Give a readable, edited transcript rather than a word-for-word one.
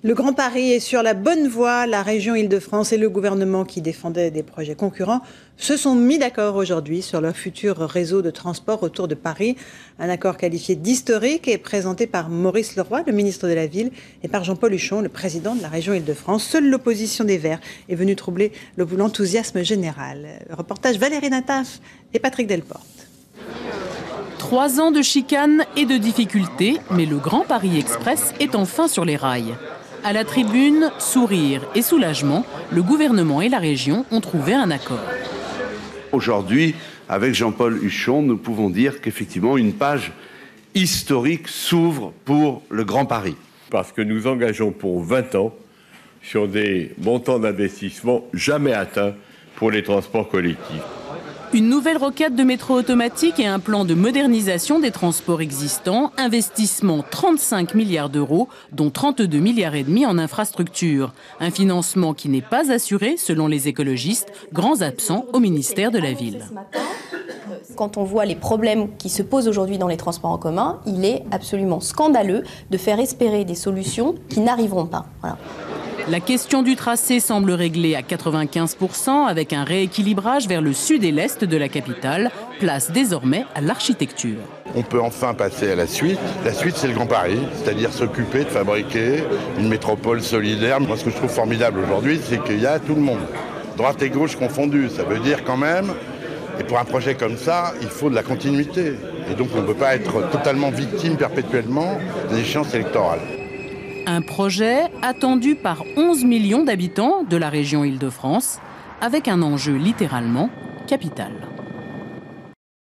Le Grand Paris est sur la bonne voie. La région Île-de-France et le gouvernement qui défendaient des projets concurrents se sont mis d'accord aujourd'hui sur leur futur réseau de transport autour de Paris. Un accord qualifié d'historique est présenté par Maurice Leroy, le ministre de la Ville, et par Jean-Paul Huchon, le président de la région Île-de-France. Seule l'opposition des Verts est venue troubler l'enthousiasme général. Le reportage Valérie Nataf et Patrick Delporte. 3 ans de chicanes et de difficultés, mais le Grand Paris Express est enfin sur les rails. À la tribune, sourire et soulagement, le gouvernement et la région ont trouvé un accord. Aujourd'hui, avec Jean-Paul Huchon, nous pouvons dire qu'effectivement une page historique s'ouvre pour le Grand Paris. Parce que nous engageons pour 20 ans sur des montants d'investissement jamais atteints pour les transports collectifs. Une nouvelle requête de métro automatique et un plan de modernisation des transports existants. Investissement 35 milliards d'euros, dont 32 milliards et demi en infrastructures. Un financement qui n'est pas assuré, selon les écologistes, grands absents au ministère de la Ville. Quand on voit les problèmes qui se posent aujourd'hui dans les transports en commun, il est absolument scandaleux de faire espérer des solutions qui n'arriveront pas. Voilà. La question du tracé semble réglée à 95% avec un rééquilibrage vers le sud et l'est de la capitale, place désormais à l'architecture. On peut enfin passer à la suite. La suite, c'est le Grand Paris, c'est-à-dire s'occuper de fabriquer une métropole solidaire. Moi, ce que je trouve formidable aujourd'hui, c'est qu'il y a tout le monde, droite et gauche confondues. Ça veut dire quand même, et pour un projet comme ça, il faut de la continuité. Et donc, on ne peut pas être totalement victime perpétuellement des échéances électorales. Un projet attendu par 11 millions d'habitants de la région Île-de-France, avec un enjeu littéralement capital.